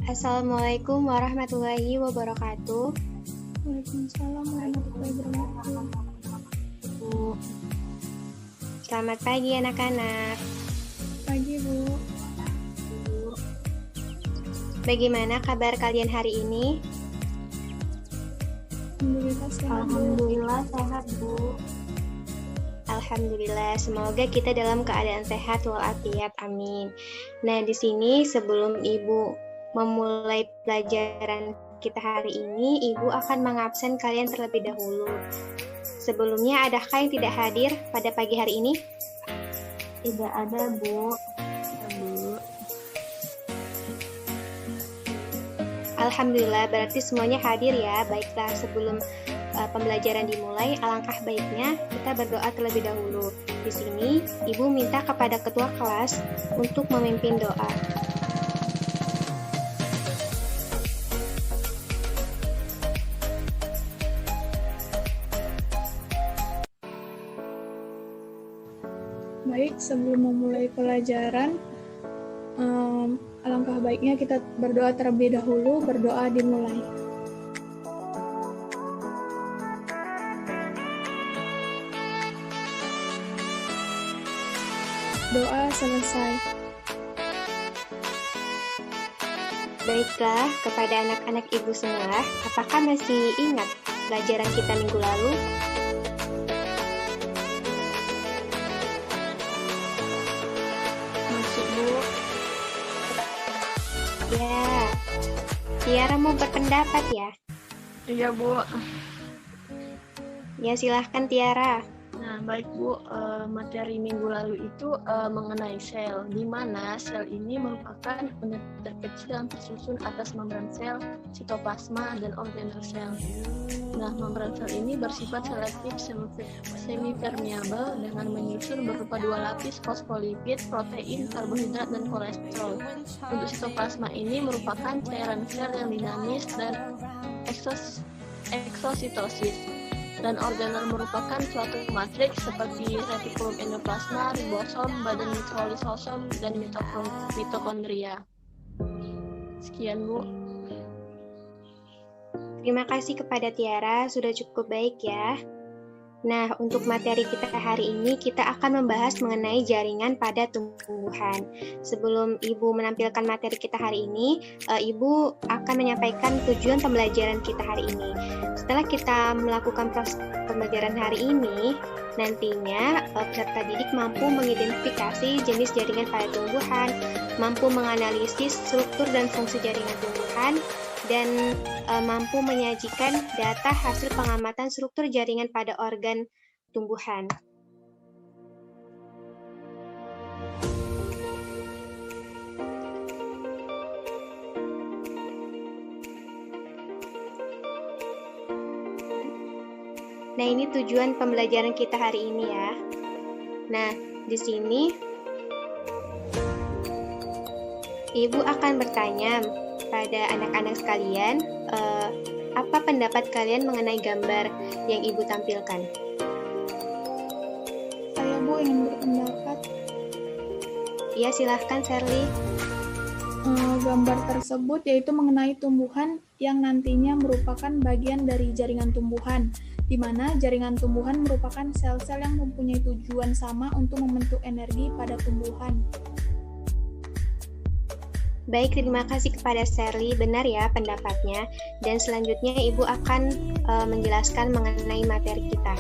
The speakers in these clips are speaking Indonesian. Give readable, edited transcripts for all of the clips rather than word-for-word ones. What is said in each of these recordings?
Assalamualaikum warahmatullahi wabarakatuh. Waalaikumsalam warahmatullahi wabarakatuh. Bu. Selamat pagi anak-anak. Pagi, Bu. Bagaimana kabar kalian hari ini? Alhamdulillah sehat, Bu. Alhamdulillah sehat, Bu. Alhamdulillah, semoga kita dalam keadaan sehat walafiat, amin. Nah, di sini sebelum Ibu memulai pelajaran kita hari ini, Ibu akan mengabsen kalian terlebih dahulu. Sebelumnya, adakah yang tidak hadir pada pagi hari ini? Tidak ada, Bu. Alhamdulillah, berarti semuanya hadir ya. Baiklah, sebelum pembelajaran dimulai, alangkah baiknya kita berdoa terlebih dahulu. Di sini, Ibu minta kepada ketua kelas untuk memimpin doa. Baik, sebelum memulai pelajaran, alangkah baiknya kita berdoa terlebih dahulu. Berdoa dimulai. Doa selesai. Baiklah, kepada anak-anak Ibu semua, apakah masih ingat pelajaran kita minggu lalu? Masuk, Bu. Ya, Tiara mau berpendapat ya? Iya, Bu. Ya, silahkan Tiara. Nah, baik, Bu. Materi minggu lalu itu mengenai sel, di mana sel ini merupakan unit terkecil yang tersusun atas membran sel, sitoplasma, dan organel sel. Nah, membran sel ini bersifat selektif semi-permeabel dengan menyusun berupa dua lapis fosfolipid, protein, karbohidrat, dan kolesterol. Untuk sitoplasma ini merupakan cairan sel yang dinamis dan eksositosis. Dan organel merupakan suatu matriks seperti retikulum endoplasma, ribosom, badan mikrolisosom, dan mitokondria. Sekian, Bu. Terima kasih kepada Tiara, sudah cukup baik ya. Nah, untuk materi kita hari ini, kita akan membahas mengenai jaringan pada tumbuhan. Sebelum Ibu menampilkan materi kita hari ini, Ibu akan menyampaikan tujuan pembelajaran kita hari ini. Setelah kita melakukan proses pembelajaran hari ini, nantinya peserta didik mampu mengidentifikasi jenis jaringan pada tumbuhan, mampu menganalisis struktur dan fungsi jaringan tumbuhan, dan mampu menyajikan data hasil pengamatan struktur jaringan pada organ tumbuhan. Nah, ini tujuan pembelajaran kita hari ini ya. Nah, di sini Ibu akan bertanya pada anak-anak sekalian, apa pendapat kalian mengenai gambar yang Ibu tampilkan? Saya, Bu, ingin berpendapat. Ya, silahkan Sherly. Gambar tersebut yaitu mengenai tumbuhan yang nantinya merupakan bagian dari jaringan tumbuhan, di mana jaringan tumbuhan merupakan sel-sel yang mempunyai tujuan sama untuk membentuk energi pada tumbuhan. Baik, terima kasih kepada Sherly. Benar ya pendapatnya. Dan selanjutnya Ibu akan menjelaskan mengenai materi kita.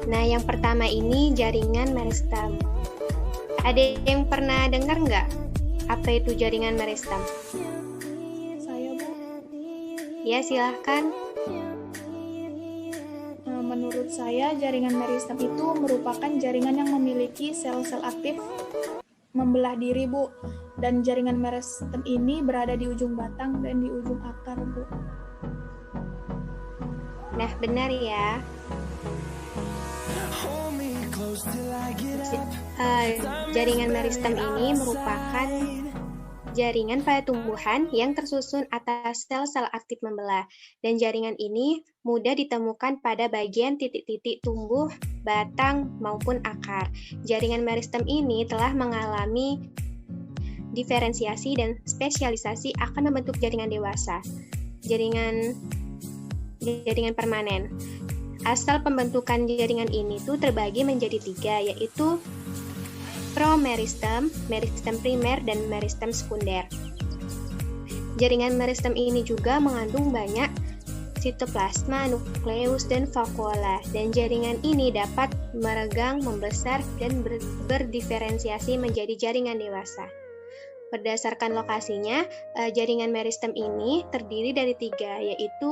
Nah, yang pertama ini jaringan meristem. Ada yang pernah dengar nggak? Apa itu jaringan meristem? Saya, Bu. Ya, silahkan. Menurut saya, jaringan meristem itu merupakan jaringan yang memiliki sel-sel aktif membelah diri, Bu. Dan jaringan meristem ini berada di ujung batang dan di ujung akar, Bu. Nah, benar ya. Jaringan meristem ini merupakan jaringan pada tumbuhan yang tersusun atas sel-sel aktif membelah, dan jaringan ini mudah ditemukan pada bagian titik-titik tumbuh batang, maupun akar. Jaringan meristem ini telah mengalami diferensiasi dan spesialisasi akan membentuk jaringan dewasa. Jaringan permanen. Asal pembentukan jaringan ini tuh terbagi menjadi 3, yaitu promeristem, meristem primer, dan meristem sekunder. Jaringan meristem ini juga mengandung banyak sitoplasma, nukleus, dan vakuola, dan jaringan ini dapat meregang, membesar, dan berdiferensiasi menjadi jaringan dewasa. Berdasarkan lokasinya, jaringan meristem ini terdiri dari 3, yaitu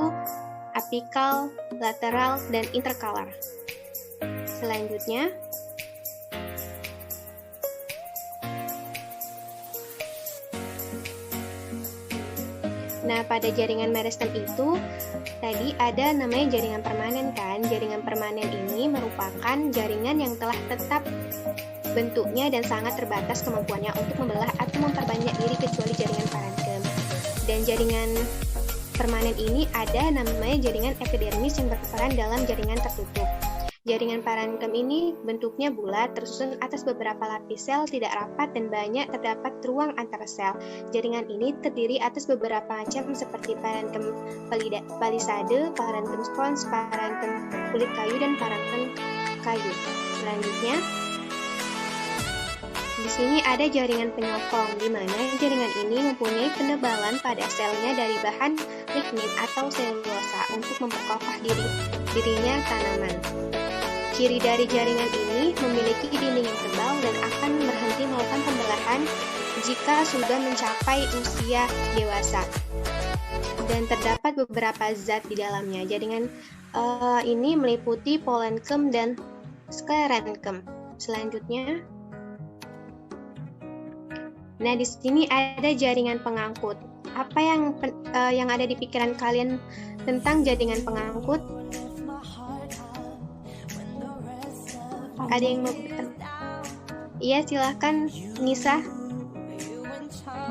apikal, lateral, dan interkalar. Selanjutnya, nah, pada jaringan meristem itu tadi ada namanya jaringan permanen kan. Jaringan permanen ini merupakan jaringan yang telah tetap bentuknya dan sangat terbatas kemampuannya untuk membelah atau memperbanyak diri kecuali jaringan parenkim. Dan jaringan permanen ini ada namanya jaringan epidermis yang berperan dalam jaringan tertutup. Jaringan parenkim ini bentuknya bulat, tersusun atas beberapa lapis sel, tidak rapat dan banyak terdapat ruang antara sel. Jaringan ini terdiri atas beberapa macam seperti parenkim palisade, parenkim spons, parenkim kulit kayu, dan parenkim kayu. Selanjutnya, di sini ada jaringan penyokong, di mana jaringan ini mempunyai penebalan pada selnya dari bahan lignin atau selulosa untuk memperkokoh dirinya tanaman. Ciri dari jaringan ini memiliki dinding yang tebal dan akan berhenti melakukan pembelahan jika sudah mencapai usia dewasa. Dan terdapat beberapa zat di dalamnya. Jaringan ini meliputi polenkem dan sklerenkem. Selanjutnya, nah di sini ada jaringan pengangkut. Apa yang ada di pikiran kalian tentang jaringan pengangkut? Ada yang mau bertanya? Iya, silahkan Nisa.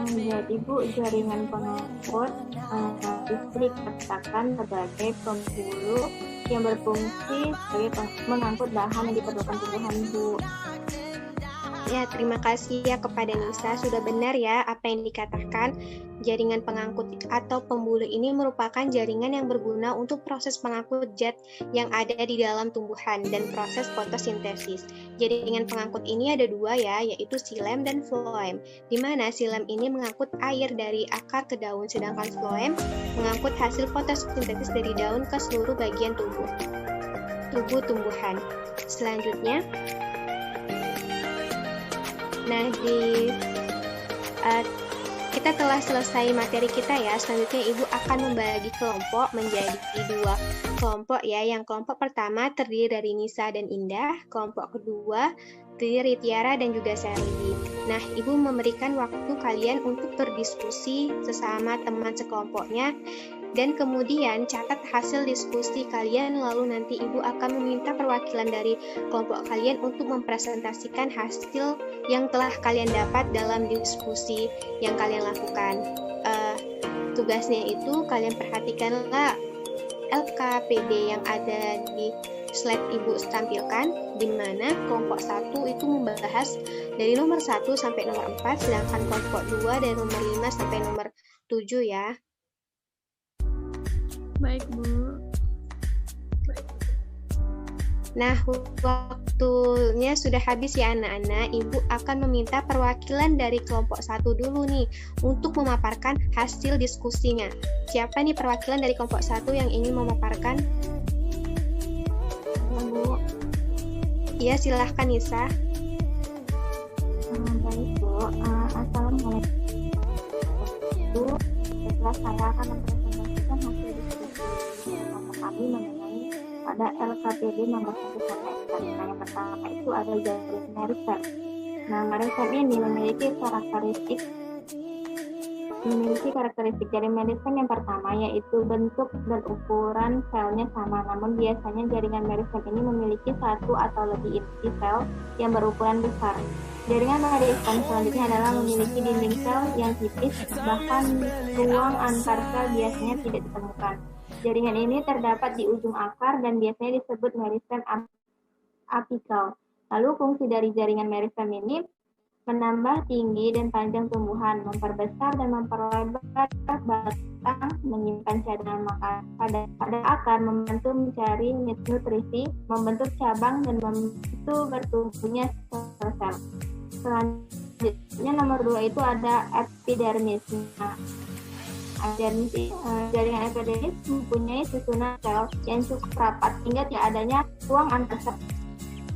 Jadi Bu, jaringan pengangkut listrik dikatakan sebagai pembuluh yang berfungsi sebagai mengangkut bahan yang diperlukan tumbuhan, Bu. Ya, terima kasih ya kepada Nisa. Sudah benar ya apa yang dikatakan. Jaringan pengangkut atau pembuluh ini merupakan jaringan yang berguna untuk proses pengangkut zat yang ada di dalam tumbuhan dan proses fotosintesis. Jaringan pengangkut ini ada 2 ya, yaitu xilem dan floem. Di mana xilem ini mengangkut air dari akar ke daun, sedangkan floem mengangkut hasil fotosintesis dari daun ke seluruh bagian tubuh tumbuhan. Selanjutnya, nah kita telah selesai materi kita ya. Selanjutnya Ibu akan membagi kelompok menjadi 2 kelompok ya. Yang kelompok pertama terdiri dari Nisa dan Indah, kelompok kedua terdiri dari Tiara dan juga Sally. Nah, Ibu memberikan waktu kalian untuk berdiskusi sesama teman sekelompoknya, dan kemudian catat hasil diskusi kalian, lalu nanti Ibu akan meminta perwakilan dari kelompok kalian untuk mempresentasikan hasil yang telah kalian dapat dalam diskusi yang kalian lakukan. Tugasnya itu kalian perhatikanlah LKPD yang ada di slide Ibu tampilkan, di mana kelompok 1 itu membahas dari nomor 1 sampai nomor 4, sedangkan kelompok 2 dari nomor 5 sampai nomor 7 ya. Baik, Bu. Nah, waktunya sudah habis ya anak-anak. Ibu akan meminta perwakilan dari kelompok 1 dulu nih untuk memaparkan hasil diskusinya. Siapa nih perwakilan dari kelompok 1 yang ingin memaparkan? Bu. Iya, silahkan Nisa. Baik Bu, assalamualaikum. Setelah saya akan mempresentasikan hasil diskusi kelompok kami mengenai pada LKPD nomor 1 sampai 4. Nah, yang pertama itu ada jaringan meristem. Nah, meristem ini memiliki karakteristik jaringan meristem yang pertama, yaitu bentuk dan ukuran selnya sama, namun biasanya jaringan meristem ini memiliki 1 atau lebih inti sel yang berukuran besar. Jaringan meristem selanjutnya adalah memiliki dinding sel yang tipis, bahkan ruang antar sel biasanya tidak ditemukan. Jaringan ini terdapat di ujung akar dan biasanya disebut meristem apikal. Lalu fungsi dari jaringan meristem ini menambah tinggi dan panjang tumbuhan, memperbesar dan memperlebar batang, menyimpan cadangan makanan pada akar, membantu mencari nutrisi, membentuk cabang, dan membantu bertumbuhnya sel-sel. Selanjutnya nomor 2 itu ada epidermis. Nah, jaringan epidermis mempunyai susunan sel yang cukup rapat hingga tidak adanya ruang antar sel.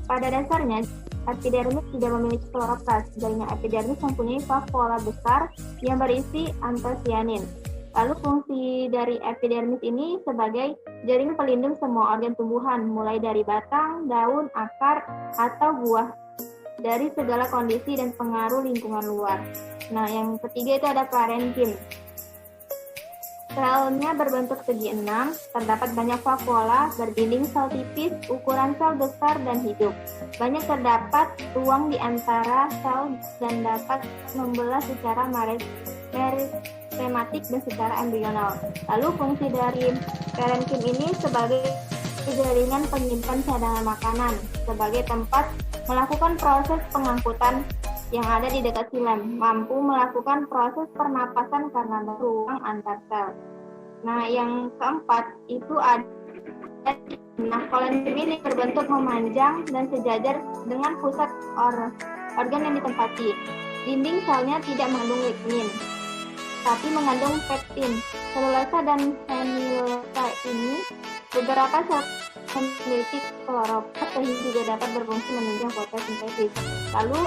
Pada dasarnya, epidermis tidak memiliki kloroplas. Jaringan epidermis mempunyai vakuola besar yang berisi antosianin. Lalu fungsi dari epidermis ini sebagai jaringan pelindung semua organ tumbuhan, mulai dari batang, daun, akar, atau buah, dari segala kondisi dan pengaruh lingkungan luar. Nah, yang ketiga itu ada parenkim. Selnya berbentuk segi 6, terdapat banyak vakuola, berdinding sel tipis, ukuran sel besar dan hidup. Banyak terdapat ruang di antara sel dan dapat membelah secara meristematik dan secara embrional. Lalu fungsi dari parenkim ini sebagai jaringan penyimpan cadangan makanan, sebagai tempat melakukan proses pengangkutan yang ada di dekat silem, mampu melakukan proses pernapasan karena ruang antar sel. Nah, yang keempat itu ada kolenkim ini berbentuk memanjang dan sejajar dengan pusat organ yang ditempati. Dinding selnya tidak mengandung lignin, tapi mengandung pektin. Selulosa dan hemilosa ini beberapa sel memiliki kloroplas sehingga juga dapat berfungsi menunjang fotosintesis. Lalu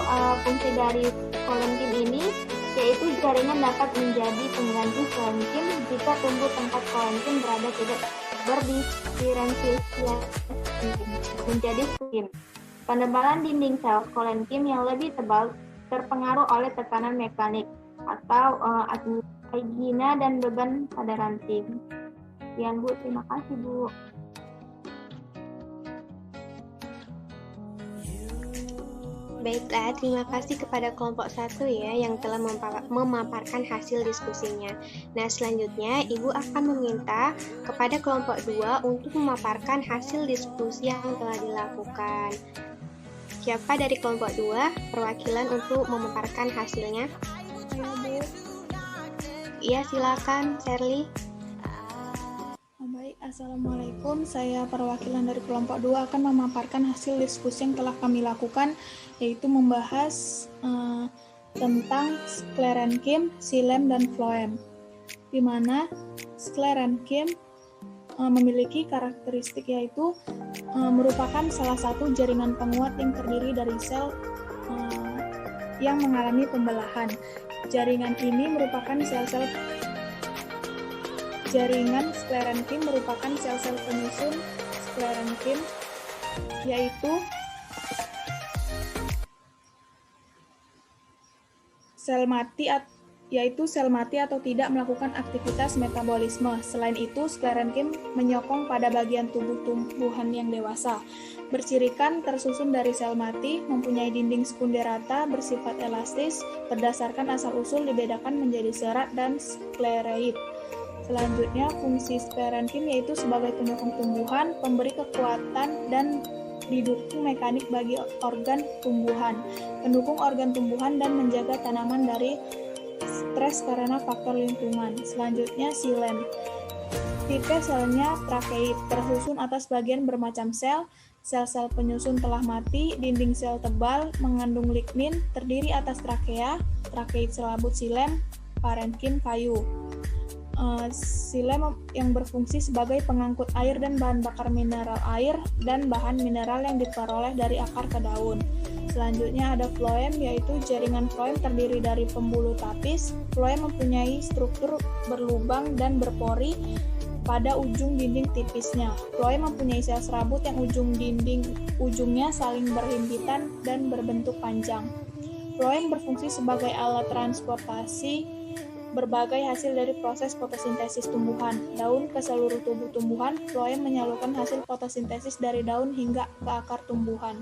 fungsi dari kolenkim ini yaitu jaringan dapat menjadi pengganti kolenkim jika tumbuh tempat kolenkim berada tidak berdiferensiasi menjadi skim. Penebalan dinding sel kolenkim yang lebih tebal terpengaruh oleh tekanan mekanik atau angina dan beban pada ranting. Sekian Bu, terima kasih Bu. Baiklah, terima kasih kepada kelompok 1 ya yang telah memaparkan hasil diskusinya. Nah, selanjutnya Ibu akan meminta kepada kelompok 2 untuk memaparkan hasil diskusi yang telah dilakukan. Siapa dari kelompok 2 perwakilan untuk memaparkan hasilnya? Saya Bu. Iya, silakan, Sherly. Baik, Assalamualaikum. Saya perwakilan dari kelompok 2 akan memaparkan hasil diskusi yang telah kami lakukan, yaitu membahas tentang sklerenkim, silem, dan floem. Di mana sklerenkim memiliki karakteristik yaitu merupakan salah satu jaringan penguat yang terdiri dari sel yang mengalami pembelahan. Jaringan ini merupakan jaringan sklerenkim merupakan sel-sel penyusun sklerenkim, yaitu sel mati atau tidak melakukan aktivitas metabolisme. Selain itu, sklerenkim menyokong pada bagian tubuh tumbuhan yang dewasa. Bercirikan tersusun dari sel mati, mempunyai dinding sekunder rata, bersifat elastis, berdasarkan asal-usul dibedakan menjadi serat dan sklereid. Selanjutnya, fungsi sklerenkim yaitu sebagai penyokong tumbuhan, pemberi kekuatan, dan didukung mekanik bagi organ tumbuhan, pendukung organ tumbuhan, dan menjaga tanaman dari stres karena faktor lingkungan. Selanjutnya, silem. Tipe selnya trakeid, tersusun atas bagian bermacam sel, sel-sel penyusun telah mati, dinding sel tebal, mengandung lignin, terdiri atas trakea, trakeid selabut silem, parenkim kayu. Silem yang berfungsi sebagai pengangkut air dan bahan bakar mineral air dan bahan mineral yang diperoleh dari akar ke daun. Selanjutnya ada floem, yaitu jaringan floem terdiri dari pembuluh tapis. Floem mempunyai struktur berlubang dan berpori pada ujung dinding tipisnya. Floem mempunyai sel serabut yang ujungnya saling berhimpitan dan berbentuk panjang. Floem berfungsi sebagai alat transportasi berbagai hasil dari proses fotosintesis tumbuhan. Daun ke seluruh tubuh tumbuhan, floem menyalurkan hasil fotosintesis dari daun hingga ke akar tumbuhan.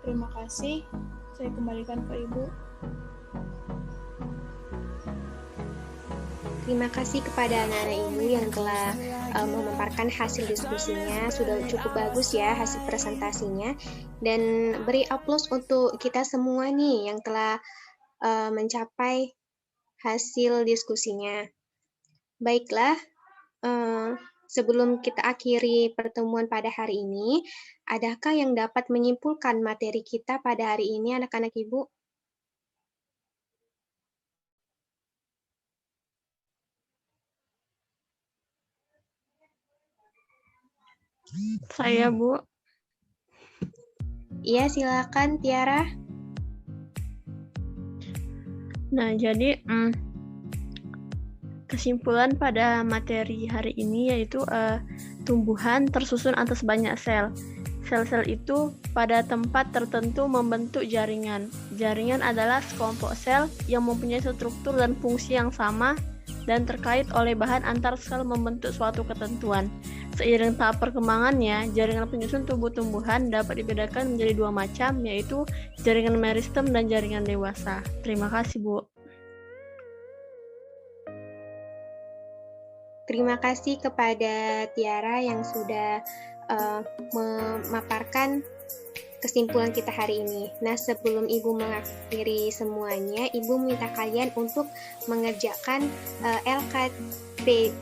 Terima kasih. Saya kembalikan ke Ibu. Terima kasih kepada anak-anak Ibu yang telah memaparkan hasil diskusinya. Sudah cukup bagus ya hasil presentasinya. Dan beri aplaus untuk kita semua nih yang telah mencapai hasil diskusinya. Baiklah, sebelum kita akhiri pertemuan pada hari ini, adakah yang dapat menyimpulkan materi kita pada hari ini, anak-anak Ibu? Saya, Bu. Iya, silakan Tiara. Nah, jadi kesimpulan pada materi hari ini yaitu tumbuhan tersusun atas banyak sel. Sel-sel itu pada tempat tertentu membentuk jaringan. Jaringan adalah sekelompok sel yang mempunyai struktur dan fungsi yang sama dan terkait oleh bahan antar sel membentuk suatu ketentuan. Seiring tahap perkembangannya, jaringan penyusun tubuh tumbuhan dapat dibedakan menjadi dua macam, yaitu jaringan meristem dan jaringan dewasa. Terima kasih, Bu. Terima kasih kepada Tiara yang sudah memaparkan kesimpulan kita hari ini. Nah, sebelum Ibu mengakhiri semuanya, Ibu minta kalian untuk mengerjakan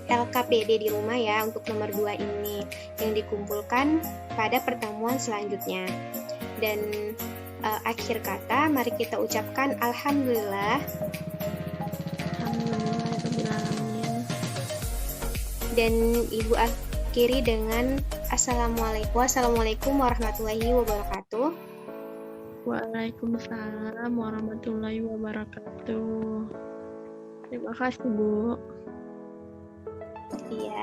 LKPD di rumah ya, untuk nomor 2 ini, yang dikumpulkan pada pertemuan selanjutnya. Dan akhir kata, mari kita ucapkan Alhamdulillah. Dan Ibu akhiri dengan Assalamualaikum warahmatullahi wabarakatuh. Waalaikumsalam warahmatullahi wabarakatuh. Terima kasih, Bu.